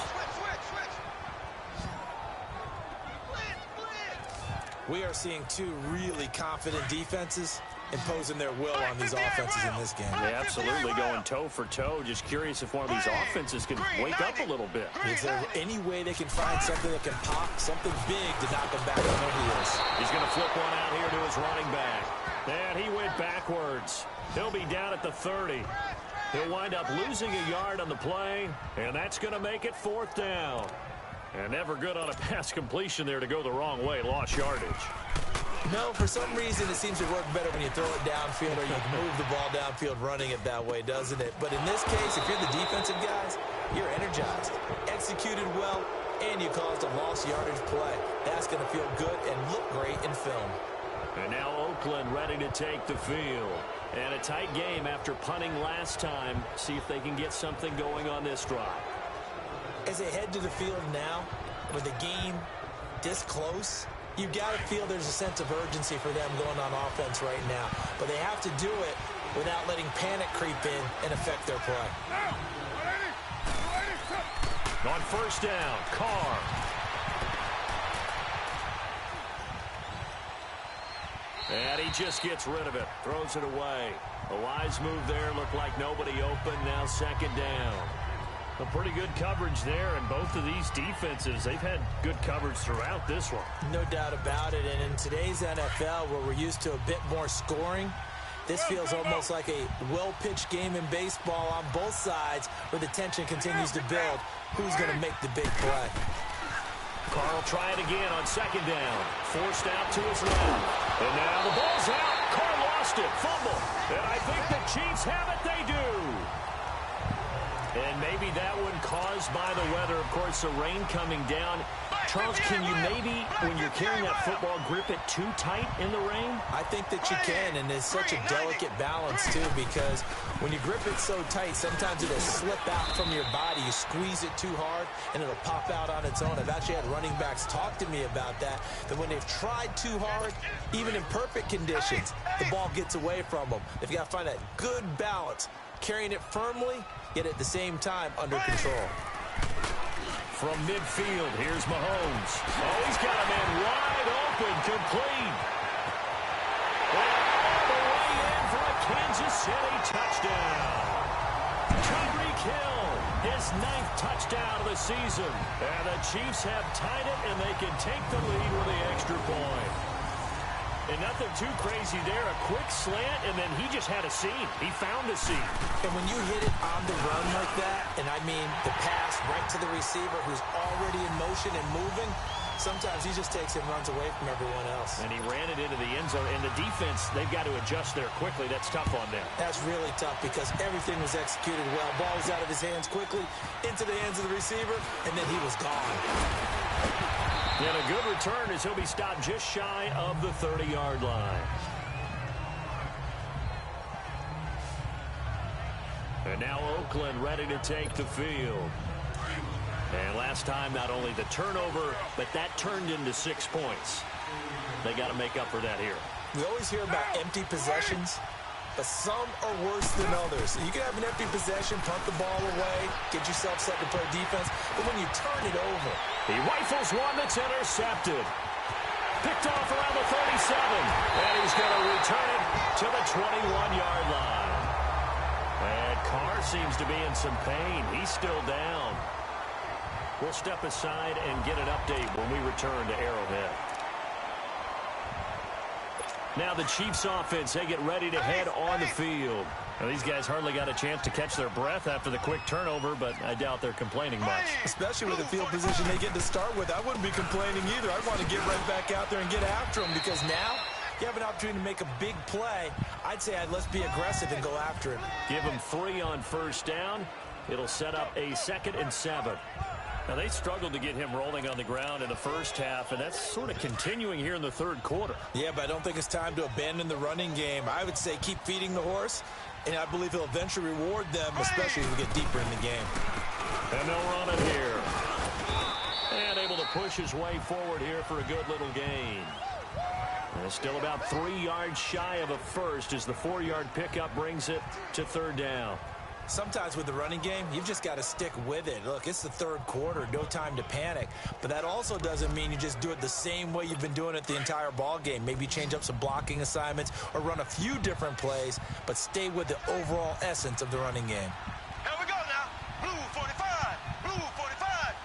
We are seeing two really confident defenses imposing their will on these offenses in this game. Yeah, absolutely, going toe for toe. Just curious if one of these offenses can wake up a little bit. Is there any way they can find something that can pop, something big to knock them back on their heels? He's going to flip one out here to his running back. And he went backwards. He'll be down at the 30. He'll wind up losing a yard on the play, and that's going to make it 4th down. And never good on a pass completion there to go the wrong way. Lost yardage. No, for some reason it seems to work better when you throw it downfield or you move the ball downfield running it that way, doesn't it? But in this case, if you're the defensive guys, you're energized, executed well, and you caused a lost yardage play. That's going to feel good and look great in film. And now Oakland ready to take the field. And a tight game after punting last time. See if they can get something going on this drive. As they head to the field now, with the game this close, you've got to feel there's a sense of urgency for them going on offense right now. But they have to do it without letting panic creep in and affect their play. On first down, Carr. And he just gets rid of it, throws it away. A wise move there, looked like nobody open, now second down. A pretty good coverage there, and both of these defenses, they've had good coverage throughout this one. No doubt about it, and in today's NFL, where we're used to a bit more scoring, this feels almost like a well-pitched game in baseball on both sides, where the tension continues to build. Who's going to make the big play? Carr will try it again on second down. Forced out to his left. And now the ball's out. Carr lost it. Fumble. And I think the Chiefs have it. They do. And maybe that one caused by the weather. Of course, the rain coming down. Charles, can you maybe, when you're carrying that football, grip it too tight in the rain? I think that you can, and it's such a delicate balance, too, because when you grip it so tight, sometimes it'll slip out from your body. You squeeze it too hard, and it'll pop out on its own. I've actually had running backs talk to me about that when they've tried too hard, even in perfect conditions, the ball gets away from them. They've got to find that good balance, carrying it firmly, yet at the same time under control. From midfield, here's Mahomes. Oh, he's got a man wide open, complete. All the way in for a Kansas City touchdown. Tyreek Hill, his 9th touchdown of the season. And the Chiefs have tied it, and they can take the lead with the extra point. And nothing too crazy there. A quick slant, and then he just had a seam. He found a seam. And when you hit it on the run like that, and I mean the pass right to the receiver who's already in motion and moving, sometimes he just takes it and runs away from everyone else. And he ran it into the end zone. And the defense, they've got to adjust there quickly. That's tough on them. That's really tough because everything was executed well. Ball was out of his hands quickly, into the hands of the receiver, and then he was gone. And a good return as he'll be stopped just shy of the 30-yard line. And now Oakland ready to take the field. And last time, not only the turnover, but that turned into 6 points. They got to make up for that here. We always hear about empty possessions, but some are worse than others. You can have an empty possession, punt the ball away, get yourself set to play defense, but when you turn it over, he rifles one that's intercepted. Picked off around the 37. And he's going to return it to the 21-yard line. And Carr seems to be in some pain. He's still down. We'll step aside and get an update when we return to Arrowhead. Now the Chiefs offense, they get ready to head on the field. Now, these guys hardly got a chance to catch their breath after the quick turnover, but I doubt they're complaining much. Especially with the field position they get to start with. I wouldn't be complaining either. I want to get right back out there and get after them because now you have an opportunity to make a big play. I'd say let's be aggressive and go after him. Give them 3 on first down. It'll set up a 2nd and 7. Now, they struggled to get him rolling on the ground in the first half, and that's sort of continuing here in the third quarter. Yeah, but I don't think it's time to abandon the running game. I would say keep feeding the horse, and I believe he'll eventually reward them, especially as we get deeper in the game. And they'll run it here. And able to push his way forward here for a good little gain. And still about 3 yards shy of a first as the 4-yard pickup brings it to 3rd down. Sometimes with the running game, you've just got to stick with it. Look, it's the third quarter, no time to panic. But that also doesn't mean you just do it the same way you've been doing it the entire ball game. Maybe change up some blocking assignments or run a few different plays, but stay with the overall essence of the running game. Here we go now. Blue 45. Blue 45.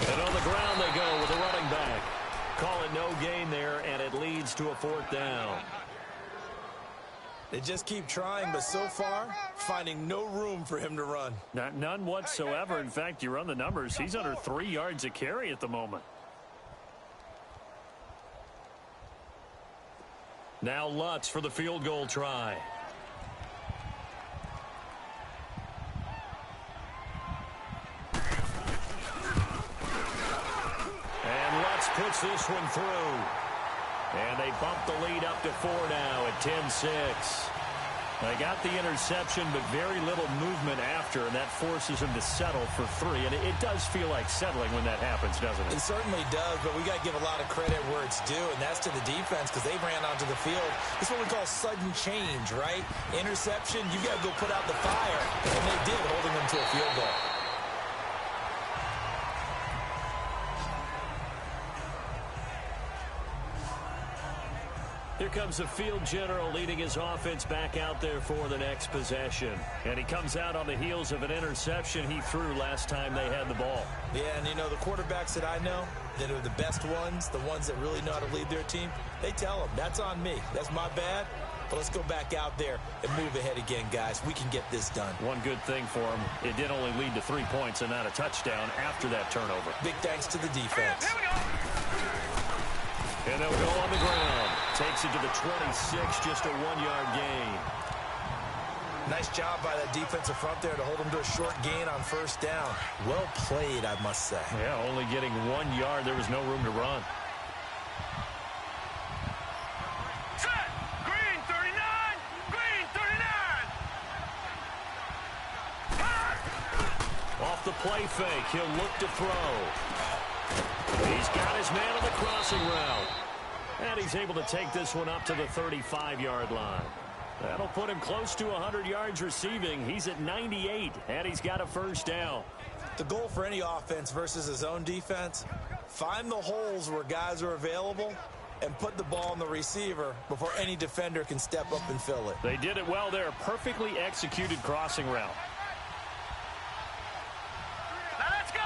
And on the ground they go with the running back. Call it no gain there, and it leads to a 4th down. They just keep trying, but so far, finding no room for him to run. None whatsoever. In fact, you run the numbers. He's under 3 yards a carry at the moment. Now Lutz for the field goal try. And Lutz puts this one through. And they bump the lead up to 4 now at 10-6. They got the interception, but very little movement after, and that forces him to settle for 3. And it does feel like settling when that happens, doesn't it? It certainly does, but we got to give a lot of credit where it's due, and that's to the defense because they ran onto the field. It's what we call sudden change, right? Interception, you got to go put out the fire, and they did, holding them to a field goal. Here comes the field general leading his offense back out there for the next possession. And he comes out on the heels of an interception he threw last time they had the ball. Yeah, and you know, the quarterbacks that I know that are the best ones, the ones that really know how to lead their team, they tell them, that's on me. That's my bad. But let's go back out there and move ahead again, guys. We can get this done. One good thing for him, it did only lead to 3 points and not a touchdown after that turnover. Big thanks to the defense. Here we go. And they'll go on the ground. Takes it to the 26, just a 1-yard gain. Nice job by that defensive front there to hold them to a short gain on first down. Well played, I must say. Yeah, only getting 1 yard. There was no room to run. Set. Green 39. Green 39. Off the play fake, he'll look to throw. He's got his man on the crossing route. And he's able to take this one up to the 35-yard line. That'll put him close to 100 yards receiving. He's at 98, and he's got a first down. The goal for any offense versus his own defense, find the holes where guys are available and put the ball on the receiver before any defender can step up and fill it. They did it well there. Perfectly executed crossing route. Now let's go.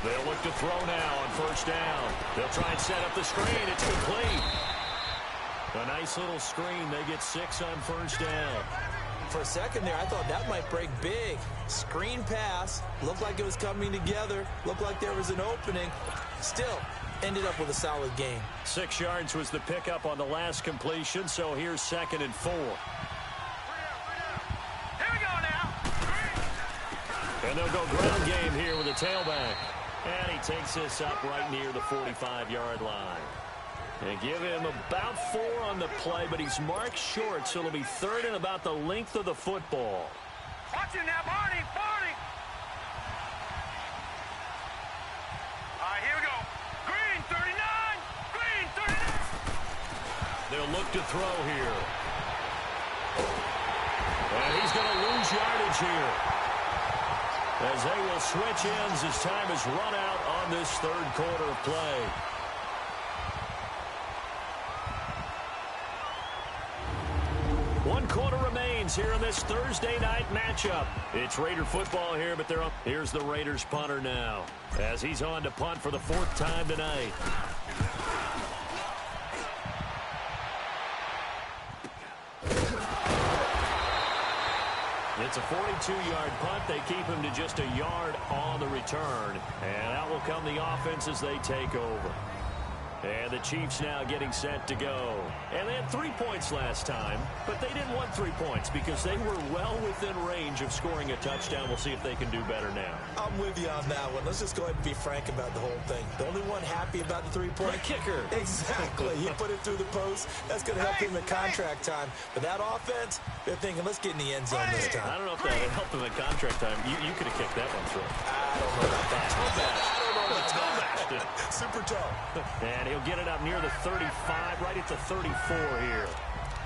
They'll look to throw now on first down. They'll try and set up the screen. It's complete. A nice little screen. They get 6 on first down. For a second there, I thought that might break big. Screen pass. Looked like it was coming together. Looked like there was an opening. Still, ended up with a solid gain. 6 yards was the pickup on the last completion, so here's 2nd and 4. Here we go now. And they'll go ground game here with a tailback. And he takes this up right near the 45-yard line. And give him about 4 on the play, but he's marked short, so it'll be 3rd and about the length of the football. Watch it now, Barney. Barney. All right, here we go. Green 39. Green 39. They'll look to throw here. And he's going to lose yardage here, as they will switch ends as time is run out on this 3rd quarter of play. One quarter remains. lines here in this Thursday night matchup. It's Raider football here, but they're up. Here's the Raiders punter now as he's on to punt for the 4th time tonight. It's a 42-yard punt. They keep him to just a yard on the return. And out will come the offense as they take over. And the Chiefs now getting set to go. And they had 3 points last time, but they didn't want 3 points because they were well within range of scoring a touchdown. We'll see if they can do better now. I'm with you on that one. Let's just go ahead and be frank about the whole thing. The only one happy about the 3-point The kicker. Exactly. He put it through the post. That's going to help him at contract time. But that offense, they're thinking, let's get in the end zone this time. I don't know if that would help him at contract time. You could have kicked that one through. I don't know about that. Super tough. And he'll get it up near the 35, right at the 34 here.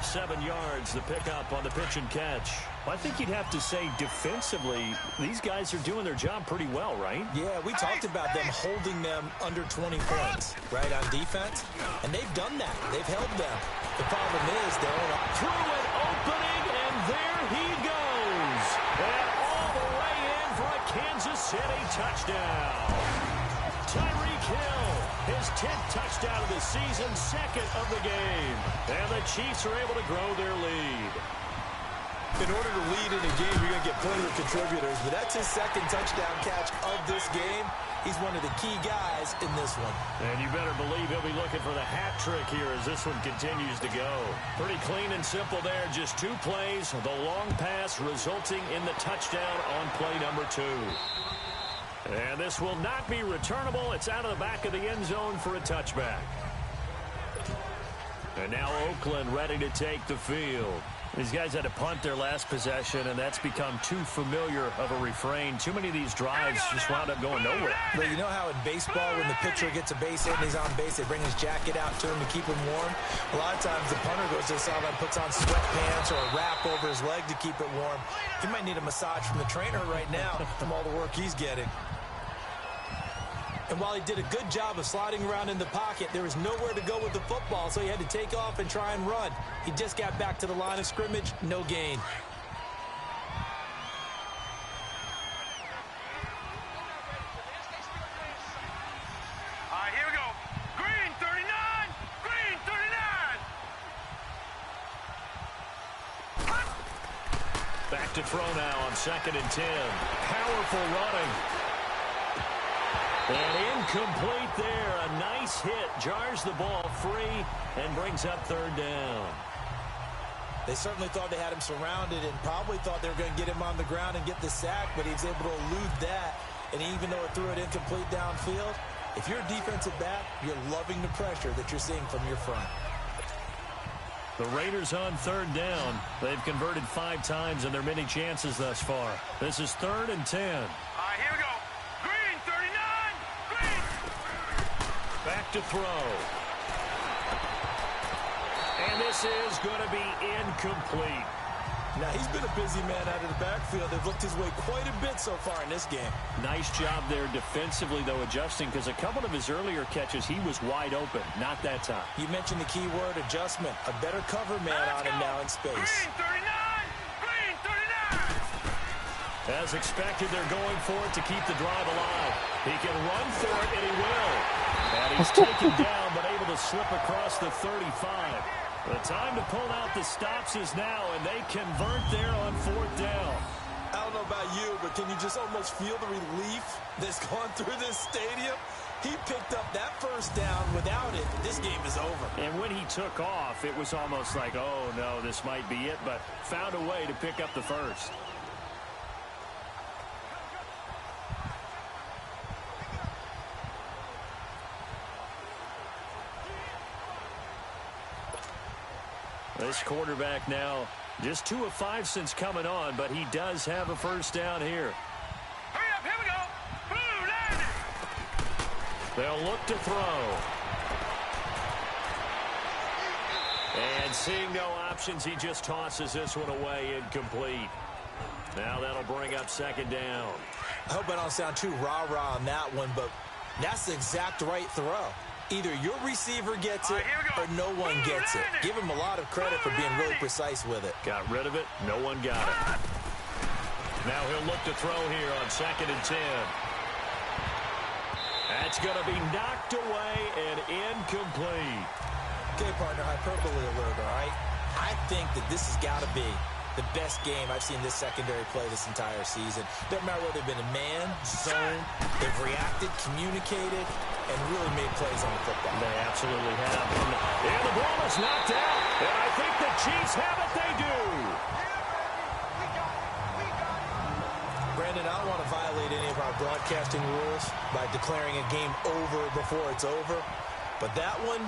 7 yards, the pickup on the pitch and catch. Well, I think you'd have to say defensively, these guys are doing their job pretty well, right? Yeah, we talked about them holding them under 20 points, right, on defense. And they've done that. They've held them. The problem is, though, through an opening, and there he goes. And all the way in for a Kansas City touchdown. Tyreek Hill, his 10th touchdown of the season, 2nd of the game. And the Chiefs are able to grow their lead. In order to lead in a game, you're going to get plenty of contributors, but that's his 2nd touchdown catch of this game. He's one of the key guys in this one. And you better believe he'll be looking for the hat trick here as this one continues to go. Pretty clean and simple there, just 2 plays. The long pass resulting in the touchdown on play number 2. And this will not be returnable. It's out of the back of the end zone for a touchback. And now Oakland ready to take the field. These guys had to punt their last possession, and that's become too familiar of a refrain. Too many of these drives just wound up going nowhere. But you know how in baseball, when the pitcher gets a base hit and he's on base, they bring his jacket out to him to keep him warm? A lot of times the punter goes to the sideline, puts on sweatpants or a wrap over his leg to keep it warm. He might need a massage from the trainer right now from all the work he's getting. And while he did a good job of sliding around in the pocket, there was nowhere to go with the football, so he had to take off and try and run. He just got back to the line of scrimmage, no gain. All right, here we go. Green 39. Green 39. Back to throw now on 2nd and 10. Powerful running. And incomplete there. A nice hit. Jars the ball free and brings up 3rd down. They certainly thought they had him surrounded and probably thought they were going to get him on the ground and get the sack, but he was able to elude that. And even though it threw it incomplete downfield, if you're a defensive back, you're loving the pressure that you're seeing from your front. The Raiders on 3rd down. They've converted 5 times in their many chances thus far. This is 3rd and 10. All right, here we go. Green 39. Green. Back to throw. And this is going to be incomplete. Now, he's been a busy man out of the backfield. They've looked his way quite a bit so far in this game. Nice job there defensively, though, adjusting, because a couple of his earlier catches, he was wide open. Not that time. You mentioned the key word, adjustment. A better cover man on him now in space. Green 39. Green 39. As expected, they're going for it to keep the drive alive. He can run for it, and he will. And he's taken down, but able to slip across the 35. The time to pull out the stops is now, and they convert there on 4th down. I don't know about you, but can you just almost feel the relief that's gone through this stadium? He picked up that 1st down. Without it, this game is over. And when he took off, it was almost like, oh, no, this might be it, but found a way to pick up the 1st. This quarterback now just 2 of 5 since coming on, but he does have a 1st down here. Hurry up, here we go. Blue line. They'll look to throw. And seeing no options, he just tosses this one away, incomplete. Now that'll bring up 2nd down. I hope I don't sound too rah-rah on that one, but that's the exact right throw. Either your receiver gets it or no one gets it. Give him a lot of credit for being really precise with it. Got rid of it. No one got it. Now he'll look to throw here on 2nd and 10. That's going to be knocked away and incomplete. Okay, partner, hyperbole alert, all right? I think that this has got to be the best game I've seen this secondary play this entire season. Doesn't matter whether they've been in man, zone, they've reacted, communicated, and really made plays on the football. They absolutely have. And the ball is knocked out. And I think the Chiefs have it. They do. Brandon, I don't want to violate any of our broadcasting rules by declaring a game over before it's over. But that one,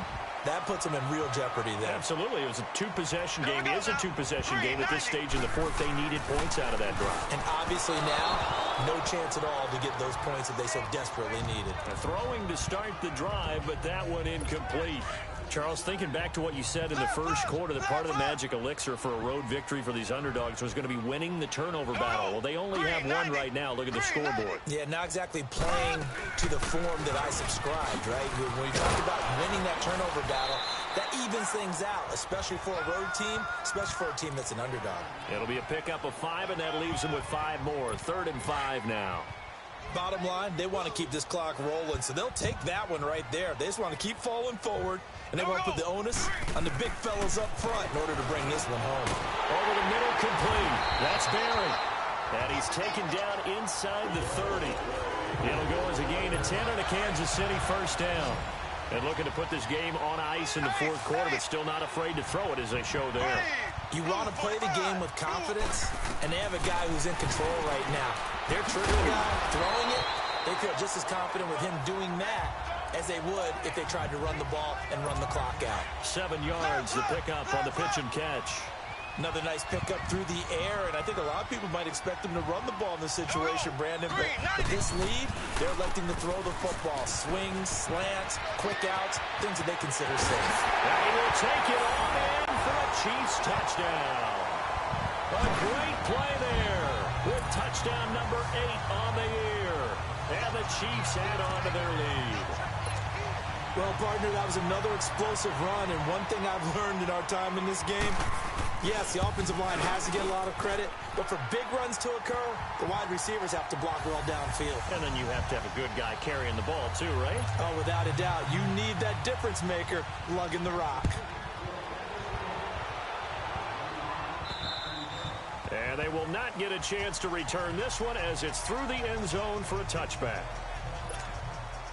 that puts them in real jeopardy there. Absolutely. It was a two-possession game. It is a two-possession game at this stage in the fourth. They needed points out of that drive. And obviously now, no chance at all to get those points that they so desperately needed. Throwing to start the drive, but that one incomplete. Charles, thinking back to what you said in the first quarter, that part of the magic elixir for a road victory for these underdogs was going to be winning the turnover battle. Well, they only have one right now. Look at the scoreboard. Yeah, not exactly playing to the form that I subscribed, right? When you talk about winning that turnover battle, that evens things out, especially for a road team, especially for a team that's an underdog. It'll be a pickup of 5, and that leaves them with 5 more. 3rd and 5 now. Bottom line, they want to keep this clock rolling, so they'll take that one right there. They just want to keep falling forward, and they want to put the onus on the big fellas up front in order to bring this one home. Over the middle, complete. That's Barry. And he's taken down inside the 30. It'll go as a gain of 10 and a Kansas City first down. And looking to put this game on ice in the fourth quarter, but still not afraid to throw it as they show there. You want to play the game with confidence, and they have a guy who's in control right now. Their trigger guy throwing it, they feel just as confident with him doing that as they would if they tried to run the ball and run the clock out. 7 yards, the pickup on the pitch and catch. Another nice pickup through the air, and I think a lot of people might expect them to run the ball in this situation, Brandon. But with this lead, they're electing to throw the football. Swings, slants, quick outs, things that they consider safe. And he will take it on in for a Chiefs touchdown. A great play there with touchdown number 8 on the year. And the Chiefs add on to their lead. Well, partner, that was another explosive run, and one thing I've learned in our time in this game, yes, the offensive line has to get a lot of credit, but for big runs to occur, the wide receivers have to block well downfield. And then you have to have a good guy carrying the ball too, right? Oh, without a doubt. You need that difference maker lugging the rock. And they will not get a chance to return this one as it's through the end zone for a touchback.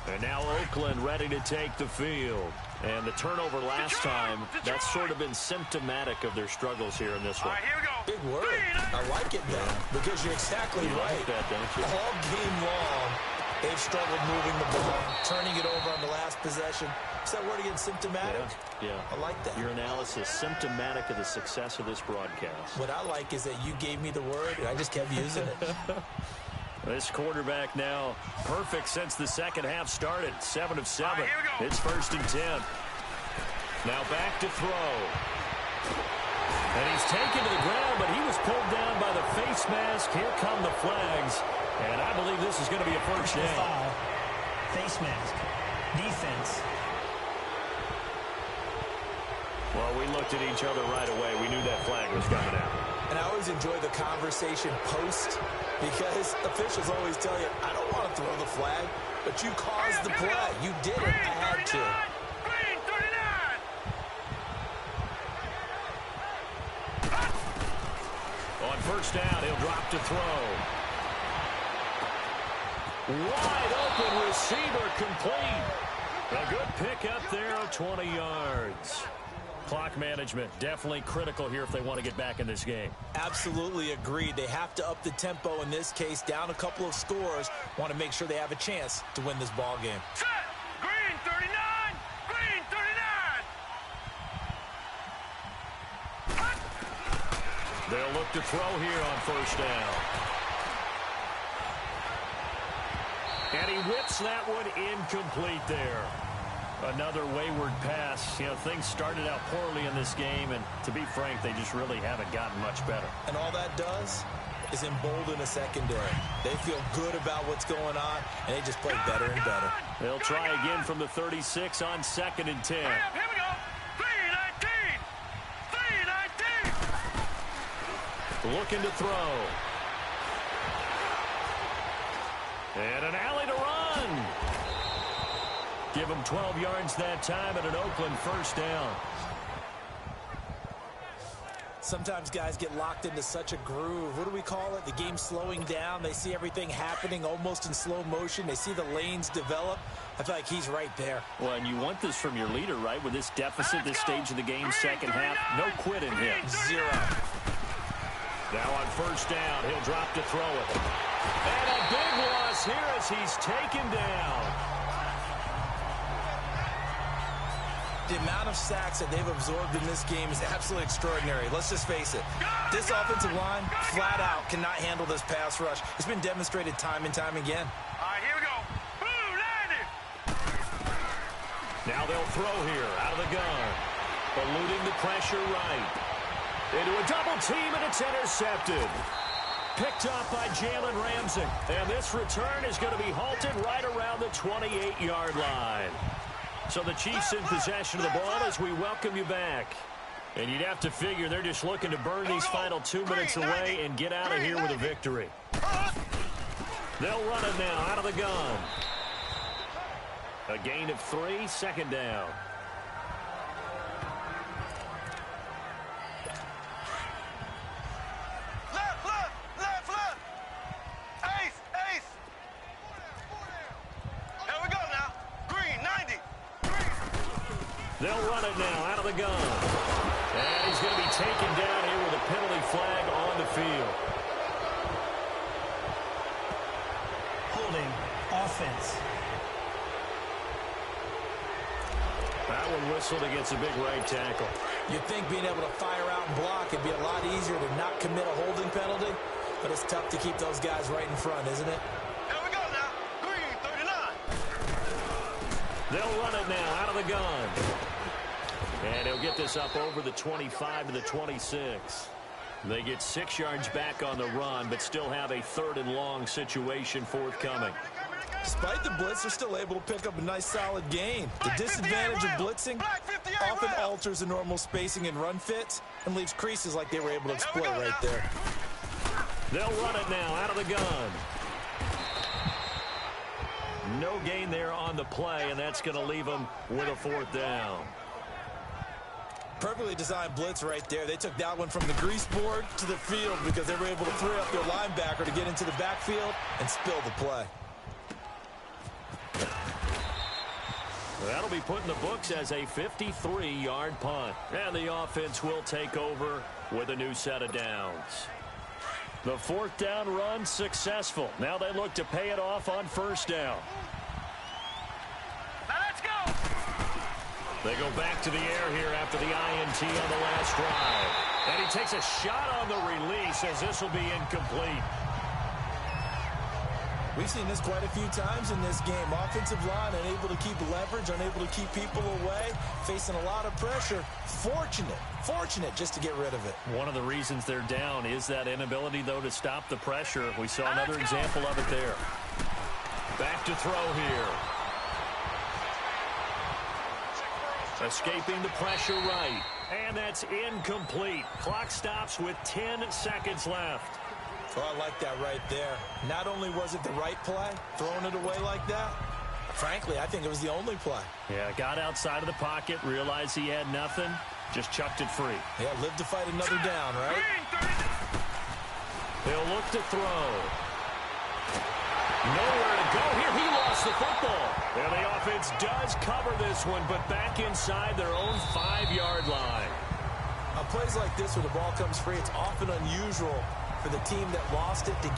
And now Oakland ready to take the field. And the turnover last time, that's sort of been symptomatic of their struggles here in this one. All right, here we go. Big word. I like it, though, because you're exactly You right. like that, don't you? All game long, they've struggled moving the ball, turning it over on the last possession. Is that word again, symptomatic? Yeah. I like that. Your analysis, symptomatic of the success of this broadcast. What I like is that you gave me the word, and I just kept using it. This quarterback now perfect since the second half started. 7 of 7. All right, here we go. It's 1st and 10. Now back to throw. And he's taken to the ground, but he was pulled down by the face mask. Here come the flags. And I believe this is going to be a first down. Foul. Face mask. Defense. Well, we looked at each other right away. We knew that flag was coming out. And I always enjoy the conversation post because officials always tell you, I don't want to throw the flag, but you caused the play. You did it. I had to. Green 39. On first down, he'll drop to throw. Wide open receiver complete. A good pickup there of 20 yards. Clock management definitely critical here if they want to get back in this game. Absolutely agreed. They have to up the tempo in this case, down a couple of scores. Want to make sure they have a chance to win this ball game. Set. Green 39. Green 39. They'll look to throw here on first down. And he whips that one incomplete there. Another wayward pass. You know, things started out poorly in this game, and to be frank, they just really haven't gotten much better. And all that does, is embolden a secondary. They feel good about what's going on, and they just play better and better. They'll try again from the 36 on 2nd and 10. Here we go. 3-19. 3-19. Looking to throw. And an alley to run. Give him 12 yards that time and an Oakland first down. Sometimes guys get locked into such a groove. What do we call it? The game's slowing down. They see everything happening almost in slow motion. They see the lanes develop. I feel like he's right there. Well, and you want this from your leader, right? With this deficit, this stage of the game, second half, no quit in him. Zero. Now on first down, he'll drop to throw it. And a big loss here as he's taken down. The amount of sacks that they've absorbed in this game is absolutely extraordinary. Let's just face it. This offensive line, flat out, cannot handle this pass rush. It's been demonstrated time and time again. All right, here we go. Boom, landed. Now they'll throw here out of the gun. Eluding the pressure right. Into a double team, and it's intercepted. Picked up by Jalen Ramsey. And this return is going to be halted right around the 28-yard line. So the Chiefs in possession of the ball as we welcome you back. And you'd have to figure they're just looking to burn these final 2 minutes away and get out of here with a victory. They'll run it now out of the gun. A gain of 3, second down. Left. Ace. Here we go now. Green, 90. They'll run it now out of the gun. And he's going to be taken down here with a penalty flag on the field. Holding offense. That one whistled against a big right tackle. You'd think being able to fire out and block would be a lot easier to not commit a holding penalty, but it's tough to keep those guys right in front, isn't it? Here we go now. Green, 39. They'll run it now out of the gun. And he'll get this up over the 25 to the 26. They get 6 yards back on the run, but still have a 3rd and long situation forthcoming. Despite the blitz, they're still able to pick up a nice solid gain. The disadvantage of blitzing often alters the normal spacing and run fits and leaves creases like they were able to exploit right there. They'll run it now out of the gun. No gain there on the play, and that's going to leave them with a 4th down. Perfectly designed blitz right there. They took that one from the grease board to the field because they were able to free up their linebacker to get into the backfield and spill the play. That'll be put in the books as a 53-yard punt. And the offense will take over with a new set of downs. The 4th down run successful. Now they look to pay it off on first down. Now let's go. They go back to the air here after the INT on the last drive. And he takes a shot on the release as this will be incomplete. We've seen this quite a few times in this game. Offensive line unable to keep leverage, unable to keep people away, facing a lot of pressure. Fortunate just to get rid of it. One of the reasons they're down is that inability, though, to stop the pressure. We saw another example of it there. Back to throw here. Escaping the pressure right. And that's incomplete. Clock stops with 10 seconds left. Oh, I like that right there. Not only was it the right play, throwing it away like that, frankly, I think it was the only play. Yeah, got outside of the pocket, realized he had nothing, just chucked it free. Yeah, live to fight another down, right? He'll look to throw. Nowhere to go here. He lost the football. And the offense does cover this one, but back inside their own 5-yard line. On plays like this where the ball comes free, it's often unusual for the team that lost it to